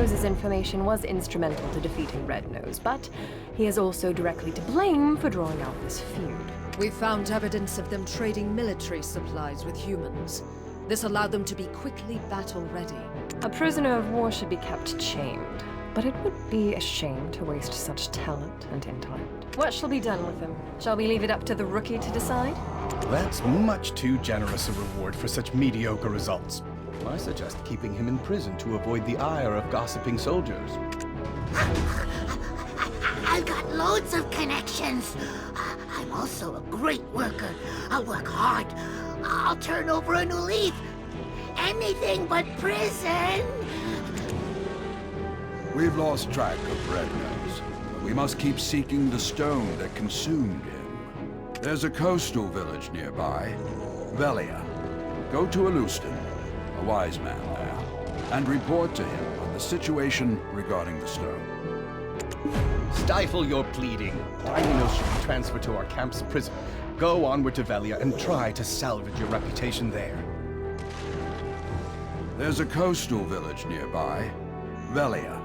Nose's information was instrumental to defeating Red Nose, but he is also directly to blame for drawing out this feud. We found evidence of them trading military supplies with humans. This allowed them to be quickly battle-ready. A prisoner of war should be kept chained, but it would be a shame to waste such talent and intellect. What shall be done with him? Shall we leave it up to the rookie to decide? That's much too generous a reward for such mediocre results. I suggest keeping him in prison to avoid the ire of gossiping soldiers. I've got loads of connections. I'm also a great worker. I'll work hard. I'll turn over a new leaf. Anything but prison. We've lost track of Red Nose, but we must keep seeking the stone that consumed him. There's a coastal village nearby, Velia. Go to Alustin, a wise man there, and report to him on the situation regarding the stone. Stifle your pleading. Dynanos should be transferred to our camp's prison. Go onward to Velia and try to salvage your reputation there. There's a coastal village nearby, Velia.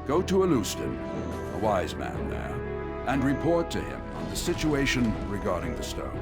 Go to Alustin, a wise man there, and report to him on the situation regarding the stone.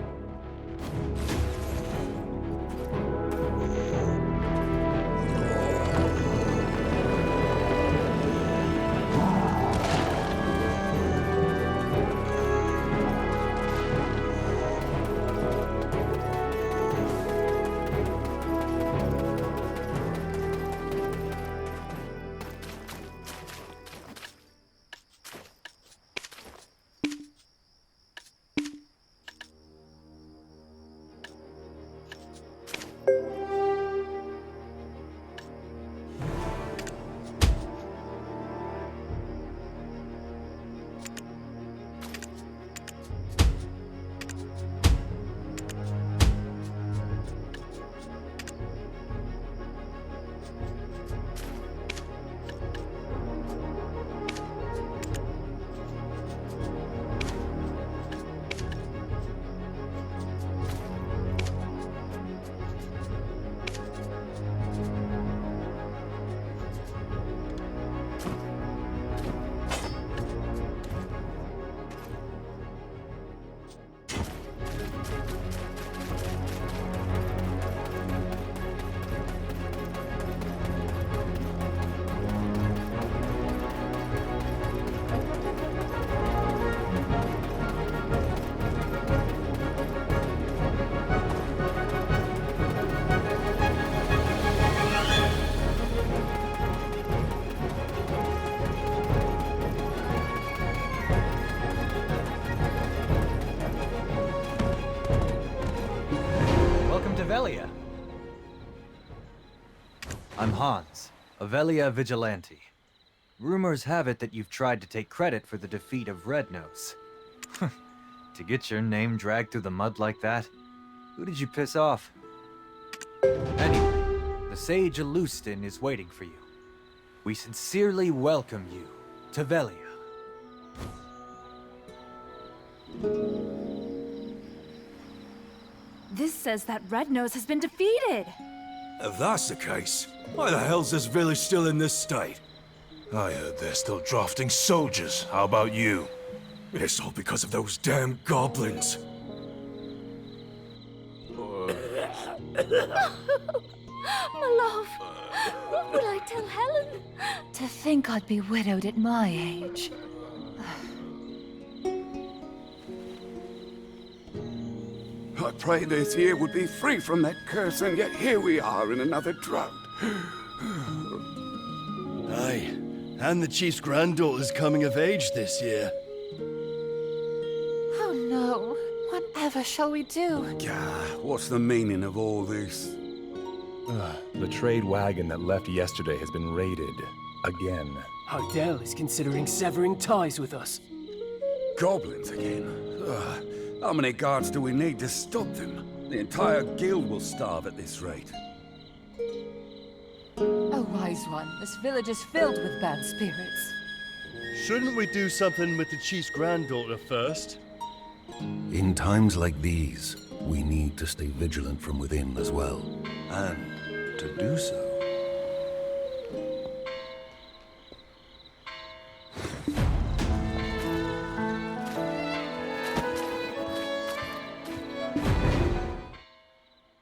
Velia. I'm Hans, a Velia vigilante. Rumors have it that you've tried to take credit for the defeat of Red Nose. To get your name dragged through the mud like that? Who did you piss off? Anyway, the Sage Alustin is waiting for you. We sincerely welcome you to Velia. This says that Red Nose has been defeated! If that's the case, why the hell's this village still in this state? I heard they're still drafting soldiers. How about you? It's all because of those damn goblins. My love, what will I tell Helen? To think I'd be widowed at my age. I prayed this year would be free from that curse, and yet here we are in another drought. Aye, and the chief's granddaughter's coming of age this year. Oh no, whatever shall we do? Gah, what's the meaning of all this? The trade wagon that left yesterday has been raided. Again. Hardell is considering severing ties with us. Goblins again? Ugh. How many guards do we need to stop them? The entire guild will starve at this rate. Oh, wise one, this village is filled with bad spirits. Shouldn't we do something with the chief's granddaughter first? In times like these, we need to stay vigilant from within as well. And to do so...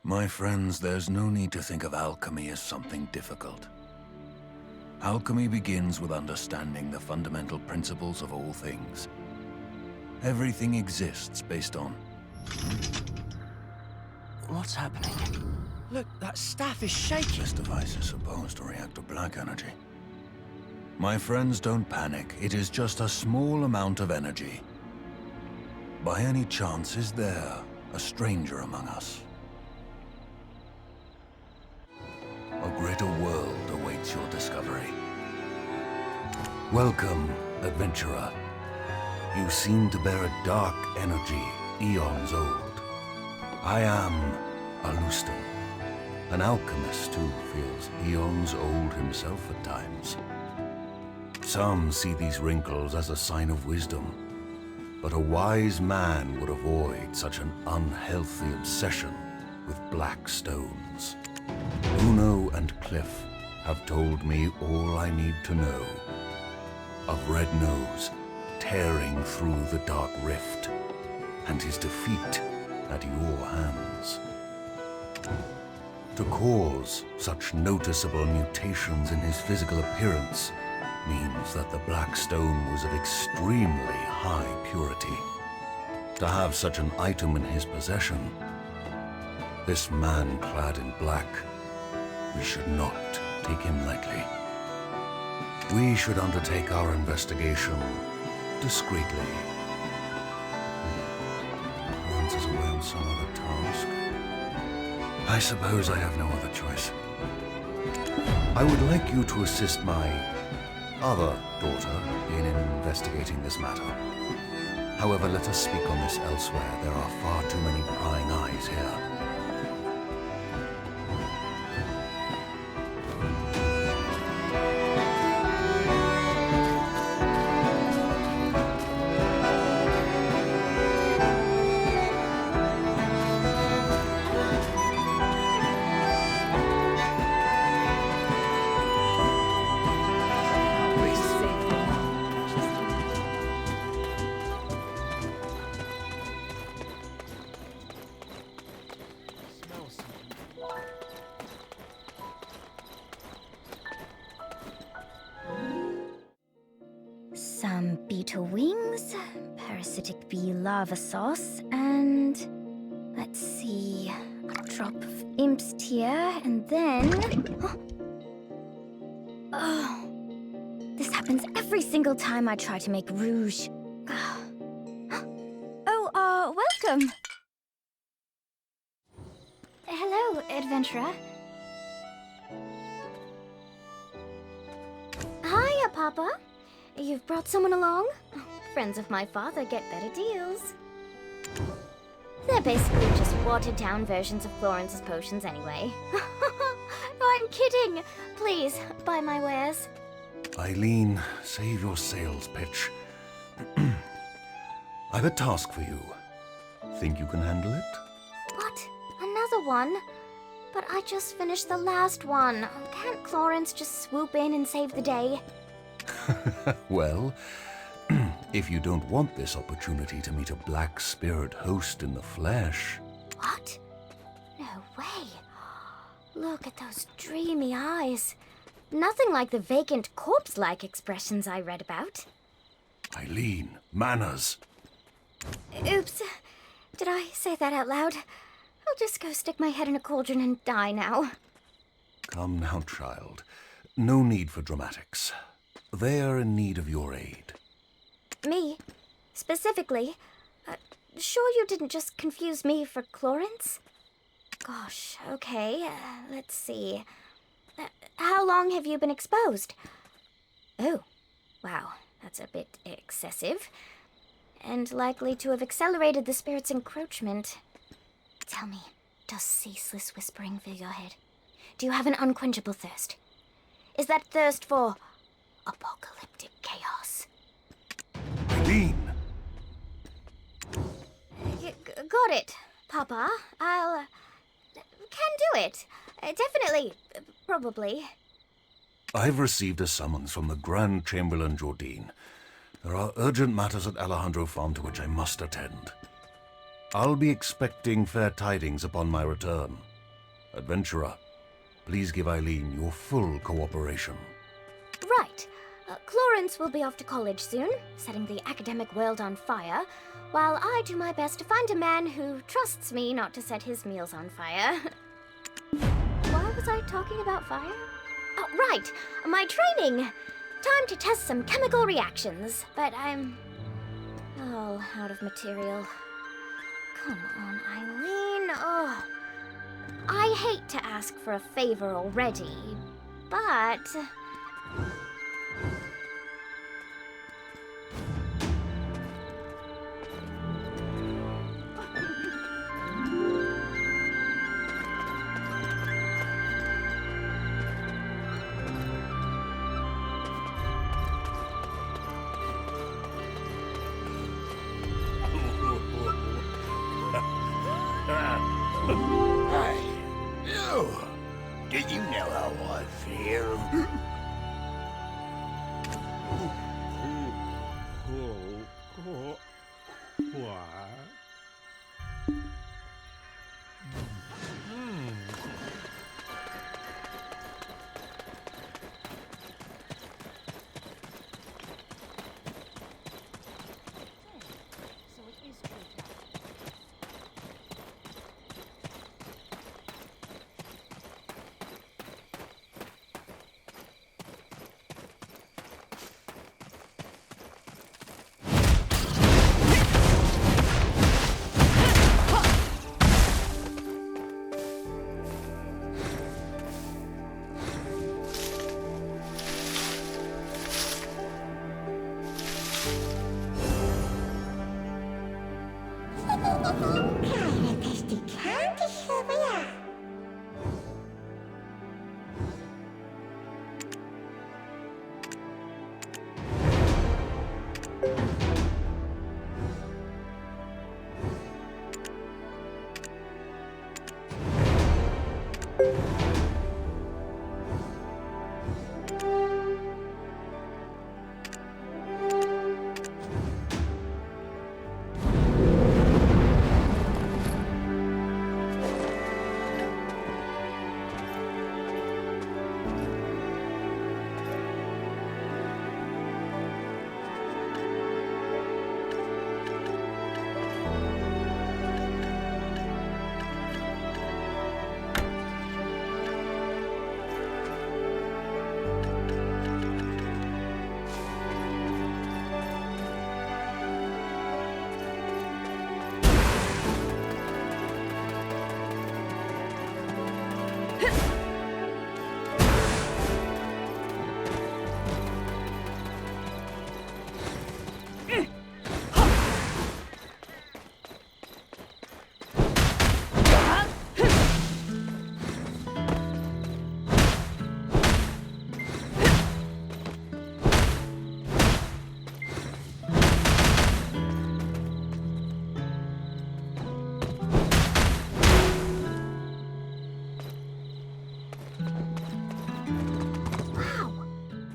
My friends, there's no need to think of alchemy as something difficult. Alchemy begins with understanding the fundamental principles of all things. Everything exists based on... What's happening? Look, that staff is shaking. This device is supposed to react to black energy. My friends, don't panic. It is just a small amount of energy. By any chance, is there a stranger among us? A greater world awaits your discovery. Welcome, adventurer. You seem to bear a dark energy, eons old. I am Alustan, an alchemist who feels eons old himself at times. Some see these wrinkles as a sign of wisdom, but a wise man would avoid such an unhealthy obsession with black stones. Uno and Cliff have told me all I need to know of Red Nose tearing through the Dark Rift and his defeat at your hands. To cause such noticeable mutations in his physical appearance means that the Black Stone was of extremely high purity. To have such an item in his possession, this man clad in black, we should not take him lightly. We should undertake our investigation discreetly. Once is away on some other task. I suppose I have no other choice. I would like you to assist my other daughter in investigating this matter. However, let us speak on this elsewhere. There are far too many prying eyes here. Some beetle wings, parasitic bee larva sauce, and let's see, a drop of imp's tear, and then... Oh, this happens every single time I try to make rouge. Oh, welcome. Hello, adventurer. Hiya, Papa. You've brought someone along? Friends of my father get better deals. They're basically just watered-down versions of Florence's potions anyway. I'm kidding! Please, buy my wares. Eileen, save your sales pitch. I've a task for you. Think you can handle it? What? Another one? But I just finished the last one. Can't Florence just swoop in and save the day? Well, if you don't want this opportunity to meet a black spirit host in the flesh... What? No way. Look at those dreamy eyes. Nothing like the vacant corpse-like expressions I read about. Eileen, manners. Oops. Did I say that out loud? I'll just go stick my head in a cauldron and die now. Come now, child. No need for dramatics. They are in need of your aid. Me? Specifically? Sure you didn't just confuse me for Clorence? Gosh, okay. Let's see. How long have you been exposed? Oh, wow. That's a bit excessive. And likely to have accelerated the spirit's encroachment. Tell me, does ceaseless whispering fill your head? Do you have an unquenchable thirst? Is that thirst for apocalyptic chaos? Eileen! Got it, Papa. I'll... can do it. Definitely. Probably. I've received a summons from the Grand Chamberlain Jordine. There are urgent matters at Alejandro Farm to which I must attend. I'll be expecting fair tidings upon my return. Adventurer, please give Eileen your full cooperation. Right. Clarence will be off to college soon, setting the academic world on fire, while I do my best to find a man who trusts me not to set his meals on fire. Why was I talking about fire? Oh, right! My training! Time to test some chemical reactions, but I'm all out of material. Come on, Eileen. Oh, I hate to ask for a favor already, but... Hey, you! Did you know how I feel?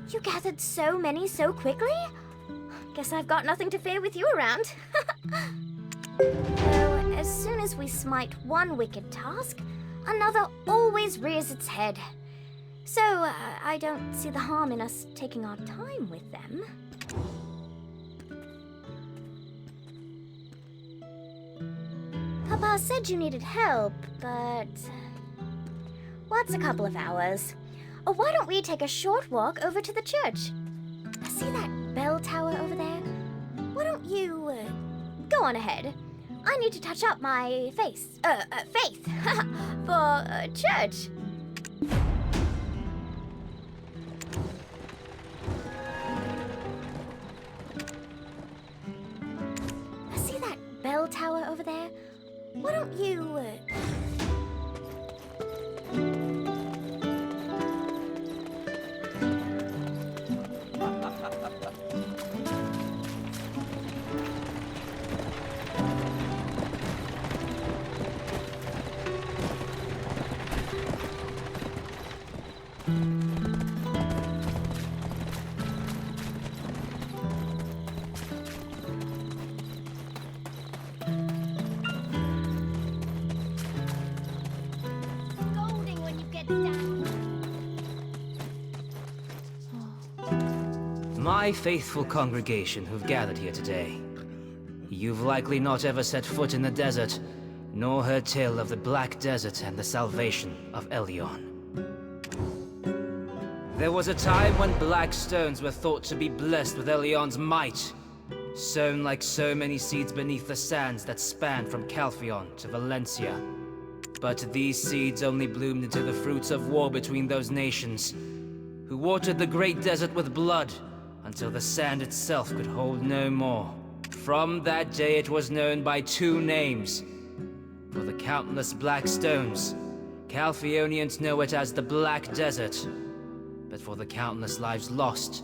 You gathered so many so quickly? Guess I've got nothing to fear with you around. Though, as soon as we smite one wicked task, another always rears its head. So, I don't see the harm in us taking our time with them. Papa said you needed help, but... what's a couple of hours? Or why don't we take a short walk over to the church? See that bell tower over there? Why don't you, go on ahead? I need to touch up my faith, for, church. See that bell tower over there? Why don't you, My faithful congregation who've gathered here today. You've likely not ever set foot in the desert, nor heard tale of the Black Desert and the salvation of Elyon. There was a time when black stones were thought to be blessed with Elyon's might, sown like so many seeds beneath the sands that span from Calphion to Valencia. But these seeds only bloomed into the fruits of war between those nations, who watered the great desert with blood until the sand itself could hold no more. From that day it was known by two names. For the countless black stones, Calphionians know it as the Black Desert. But for the countless lives lost,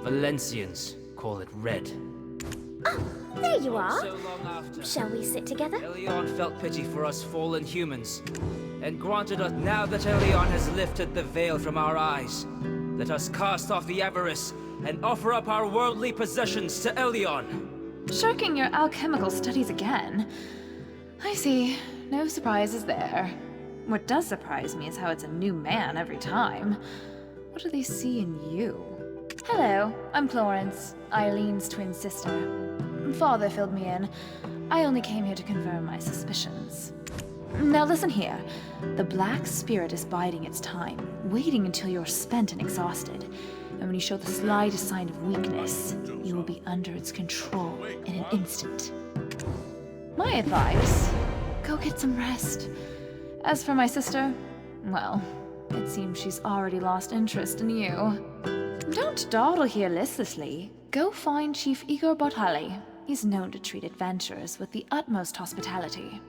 Valencians call it Red. Oh, there you are. So long after, Shall we sit together? Elyon felt pity for us fallen humans, and granted us now that Elyon has lifted the veil from our eyes. Let us cast off the avarice and offer up our worldly possessions to Elyon. Shirking your alchemical studies again. I see. No surprises there. What does surprise me is how it's a new man every time. What do they see in you? Hello, I'm Florence, Eileen's twin sister. Father filled me in. I only came here to confirm my suspicions. Now listen here. The Black Spirit is biding its time, waiting until you're spent and exhausted. And when you show the slightest sign of weakness, you will be under its control in an instant. My advice, go get some rest. As for my sister, well, it seems she's already lost interest in you. Don't dawdle here listlessly. Go find Chief Igor Bartali. He's known to treat adventurers with the utmost hospitality.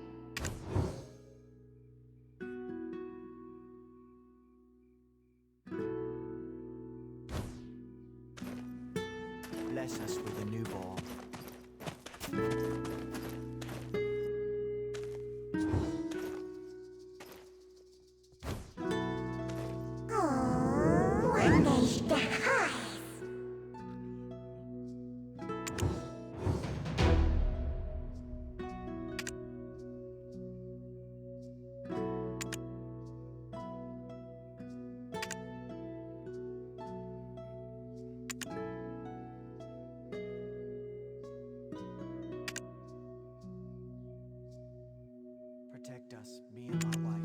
Bless us with a newborn. Protect us, me and my wife.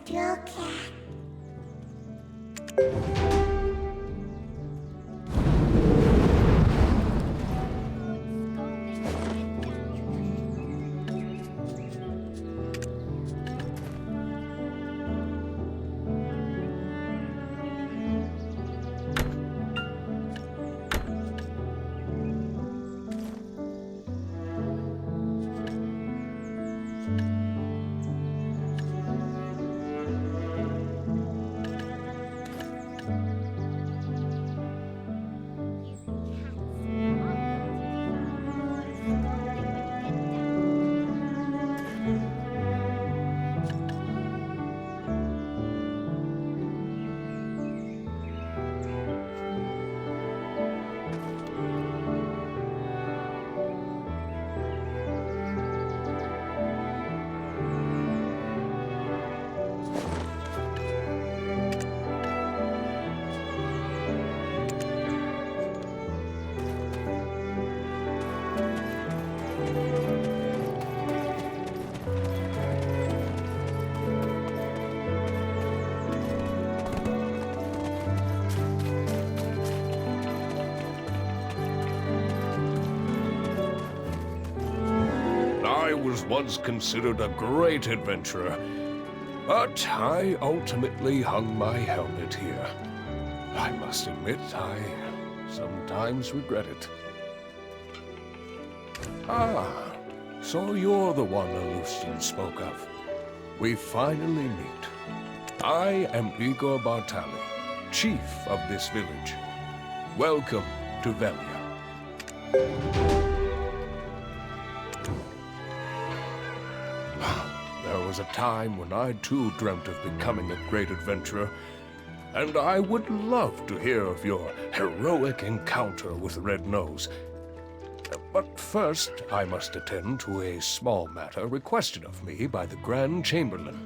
Still cat. I was once considered a great adventurer, but I ultimately hung my helmet here. I must admit, I sometimes regret it. Ah, so you're the one Alustian spoke of. We finally meet. I am Igor Bartali, chief of this village. Welcome to Velia. There was a time when I too dreamt of becoming a great adventurer, and I would love to hear of your heroic encounter with Red Nose. But first, I must attend to a small matter requested of me by the Grand Chamberlain.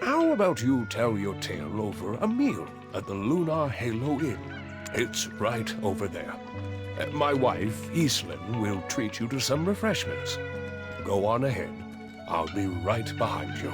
How about you tell your tale over a meal at the Lunar Halo Inn? It's right over there. My wife, Iselin, will treat you to some refreshments. Go on ahead. I'll be right behind you.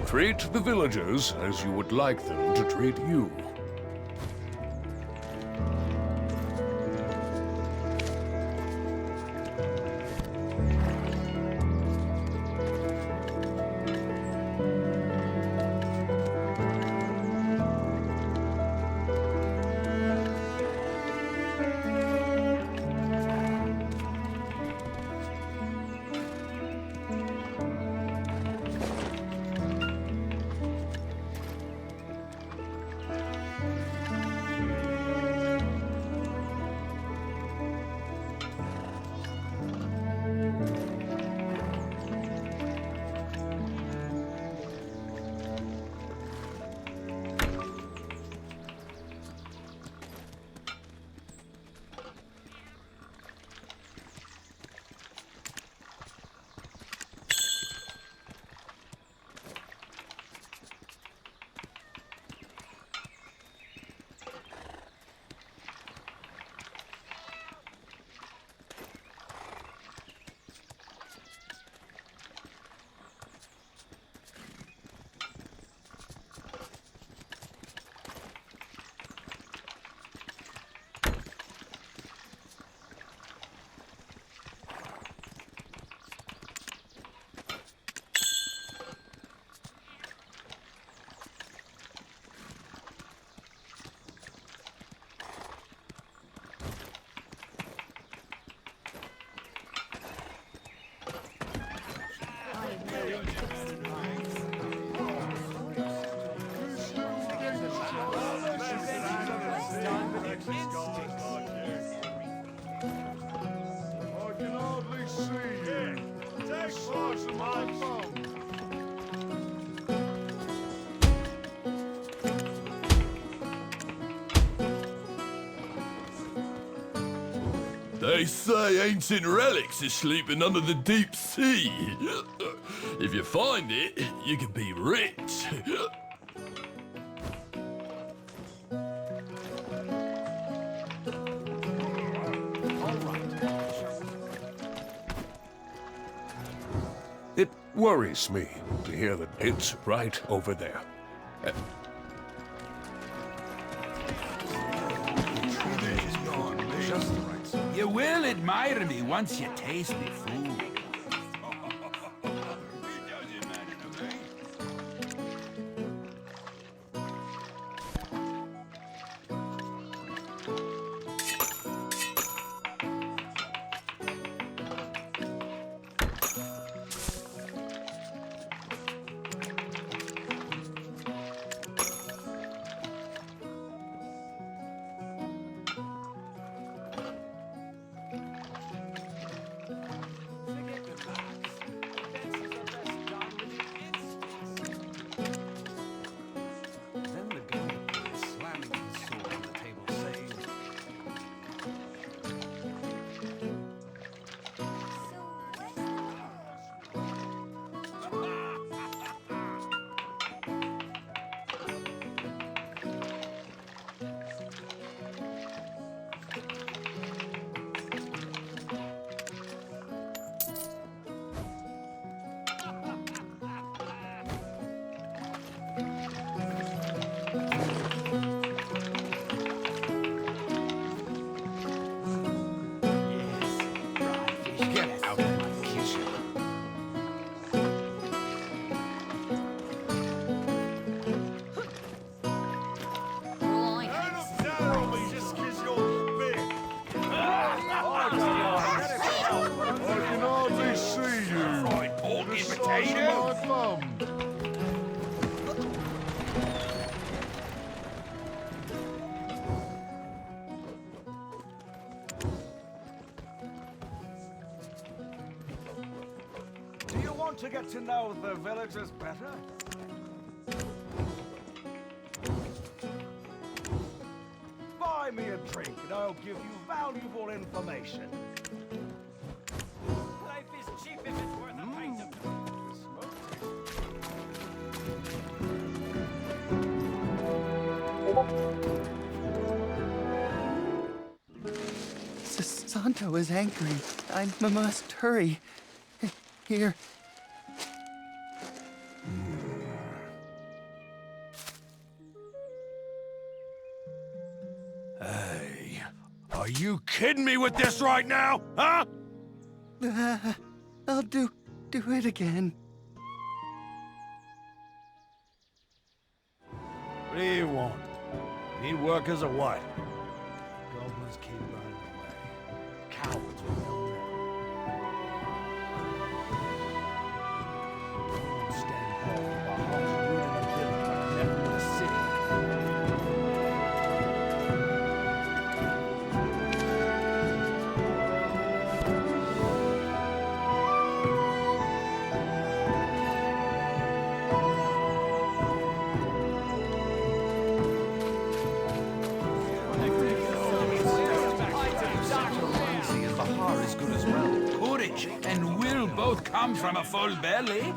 Treat the villagers as you would like them to treat you. They say ancient relics are sleeping under the deep sea. If you find it, you can be rich. It worries me to hear that it's right over there. You will admire me once you taste me food. Do you want to get to know the villagers better? Buy me a drink and I'll give you valuable information. Life is cheap if it's worth a pint of... Santo is angry. I must hurry. Here. Hey, are you kidding me with this right now, huh? I'll do it again. What do you want? Need workers or what? Goblins keep running away. Cowards will know better. Don't stand off while Hawks ruining a village like a member of the city. As good as well. Courage and will both come from a full belly.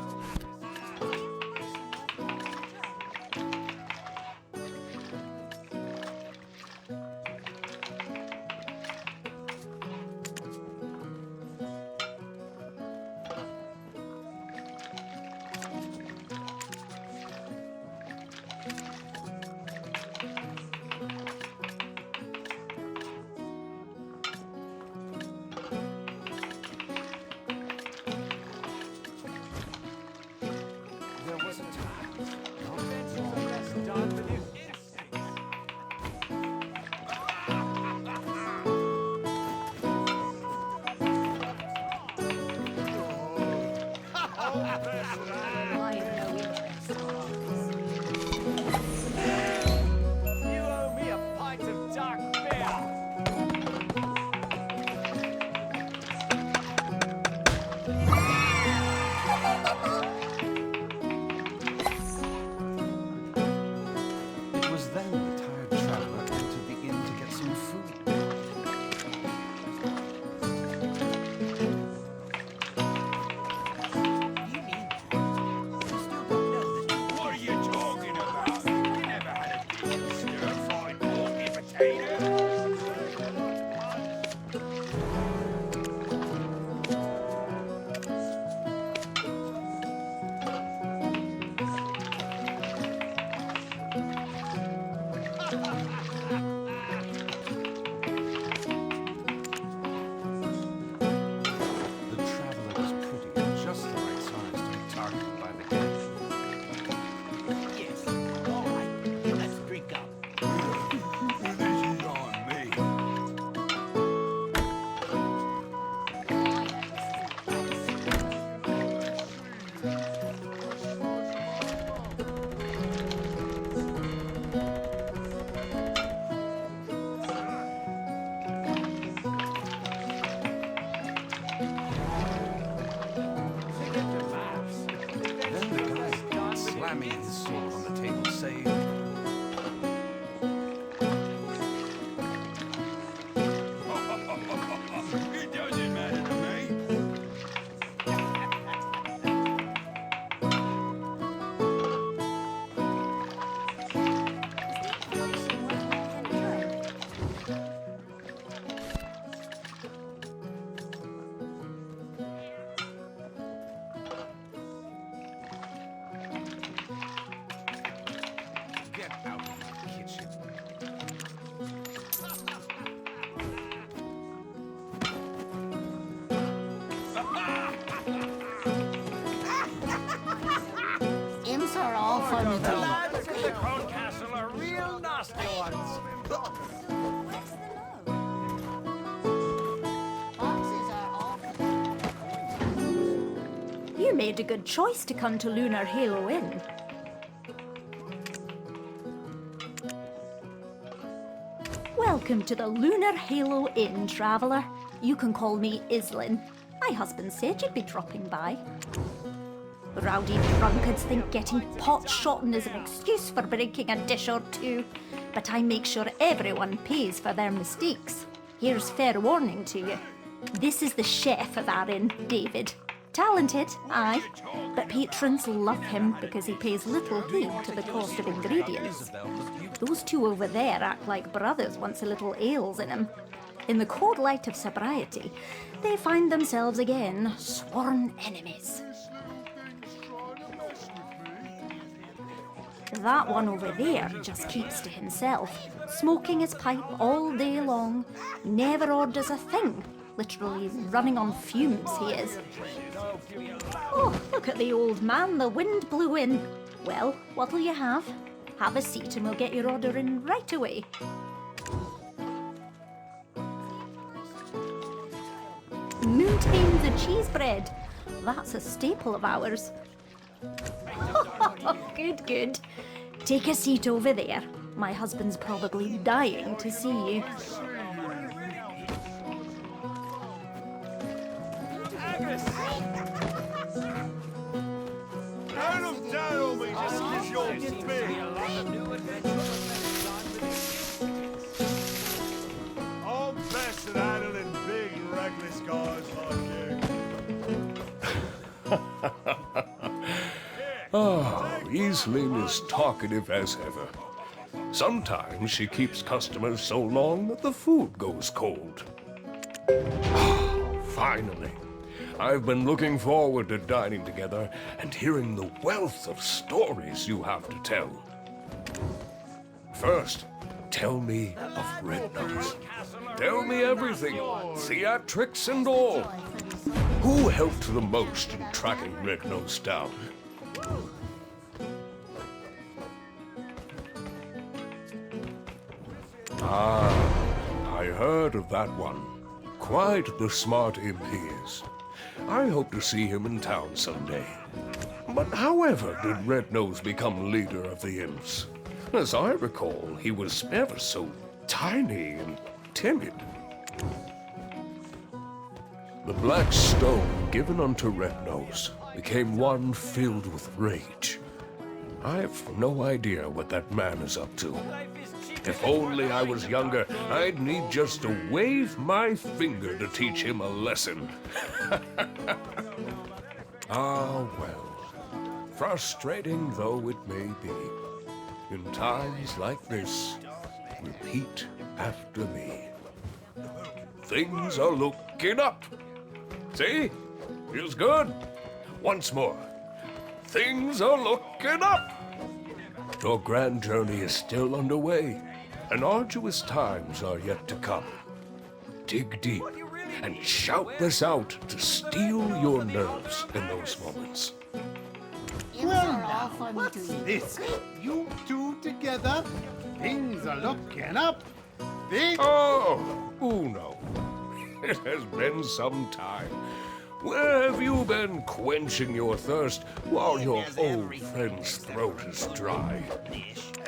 the Crone Castle are real nasty ones. You made a good choice to come to Lunar Halo Inn. Welcome to the Lunar Halo Inn, traveller. You can call me Islin. My husband said you'd be dropping by. Rowdy drunkards think getting pot-shotten is an excuse for breaking a dish or two, but I make sure everyone pays for their mistakes. Here's fair warning to you. This is the chef of our inn, David. Talented, aye, but patrons love him because he pays little heed to the cost of ingredients. Those two over there act like brothers once a little ale's in them. In the cold light of sobriety, they find themselves again sworn enemies. That one over there just keeps to himself, smoking his pipe all day long, never orders a thing. Literally running on fumes, he is. Oh, look at the old man, the wind blew in. Well, what'll you have? Have a seat and we'll get your order in right away. Moontains and cheese bread. That's a staple of ours. Good, good. Take a seat over there. My husband's probably dying to see you. Don't tell me just 'cause you're big. I'm best at handling big, reckless guys like you. Oh, Iselin is talkative as ever. Sometimes she keeps customers so long that the food goes cold. Finally. I've been looking forward to dining together and hearing the wealth of stories you have to tell. First, tell me of Red Nose. Tell me everything, theatrics and all. Who helped the most in tracking Red Nose down? Ah, I heard of that one. Quite the smart imp he is. I hope to see him in town someday. But however did Red Nose become leader of the imps? As I recall, he was ever so tiny and timid. The black stone given unto Red Nose became one filled with rage. I've no idea what that man is up to. If only I was younger, I'd need just to wave my finger to teach him a lesson. Ah, well. Frustrating though it may be, in times like this, repeat after me. Things are looking up. See? Feels good. Once more. Things are looking up. Your grand journey is still underway, and arduous times are yet to come. Dig deep and shout this out to steel your nerves in those moments. Well now, what's this? You two together? Things are looking up. Oh, Uno. It has been some time. Where have you been quenching your thirst while your old friend's throat is dry?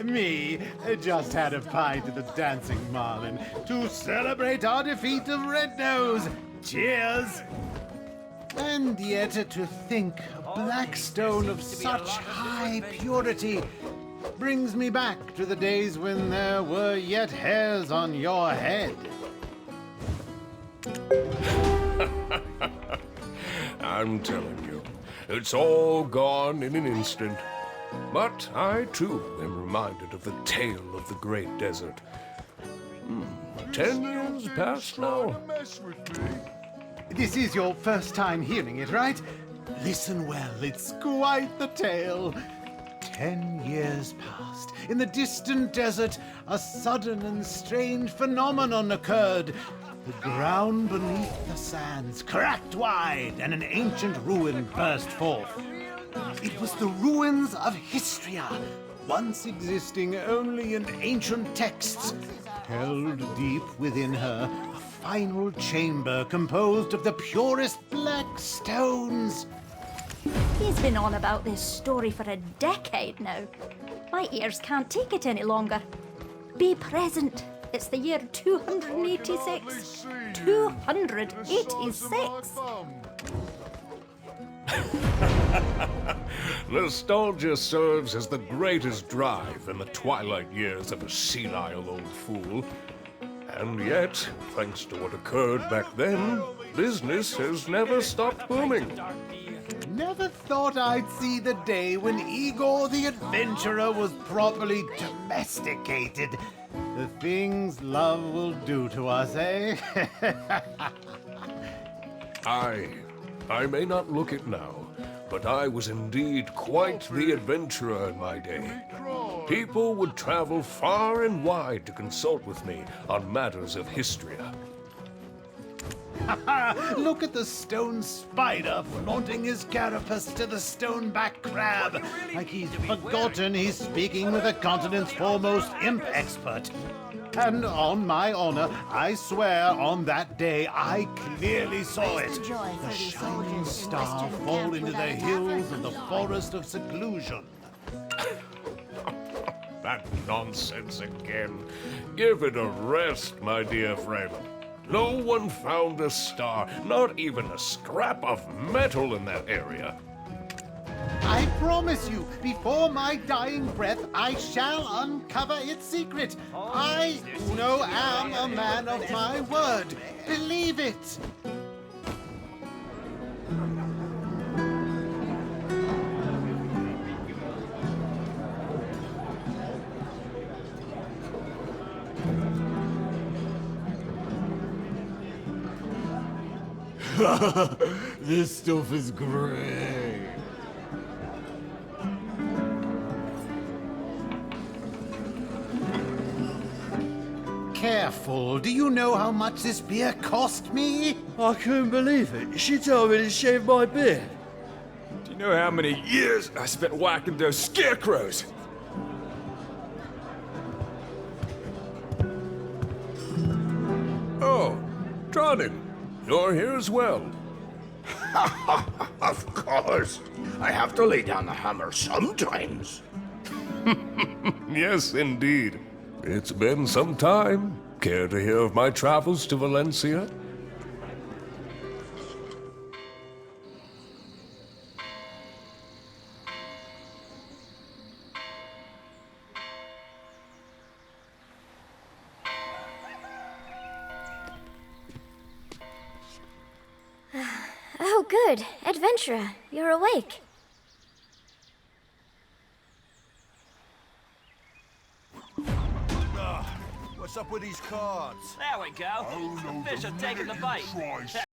Me just had a pint at the Dancing Marlin to celebrate our defeat of Red Nose. Cheers! And yet to think a black stone of such high purity brings me back to the days when there were yet hairs on your head. I'm telling you, it's all gone in an instant. But I, too, am reminded of the tale of the Great Desert. 10 years past now. This is your first time hearing it, right? Listen well, it's quite the tale. 10 years passed. In the distant desert, a sudden and strange phenomenon occurred. The ground beneath the sands cracked wide, and an ancient ruin burst forth. It was the ruins of Histria, once existing only in ancient texts, held deep within her a final chamber composed of the purest black stones. He's been on about this story for a decade now. My ears can't take it any longer. Be present. It's the year 286. 286! Nostalgia serves as the greatest drive in the twilight years of a senile old fool. And yet, thanks to what occurred back then, business has never stopped booming. Never thought I'd see the day when Igor the Adventurer was properly domesticated. The things love will do to us, eh? I may not look it now, but I was indeed quite the adventurer in my day. People would travel far and wide to consult with me on matters of history. Look at the stone spider flaunting his carapace to the stoneback crab, like he's forgotten he's speaking with the continent's foremost imp expert. And on my honor, I swear on that day I clearly saw it. The shining star fall into the hills of the Forest of Seclusion. That nonsense again. Give it a rest, my dear friend. No one found a star, not even a scrap of metal in that area. I promise you, before my dying breath, I shall uncover its secret. I, Uno, am a man of my word. Believe it. This stuff is great. Careful. Do you know how much this beer cost me? I couldn't believe it. She told me to shave my beard. Do you know how many years I spent whacking those scarecrows? Oh, Tronin, you're here as well. Of course. I have to lay down the hammer sometimes. Yes, indeed. It's been some time. Care to hear of my travels to Valencia? Oh, good. Adventurer, you're awake. What's up with these cards? There we go. The fish are taking the bite.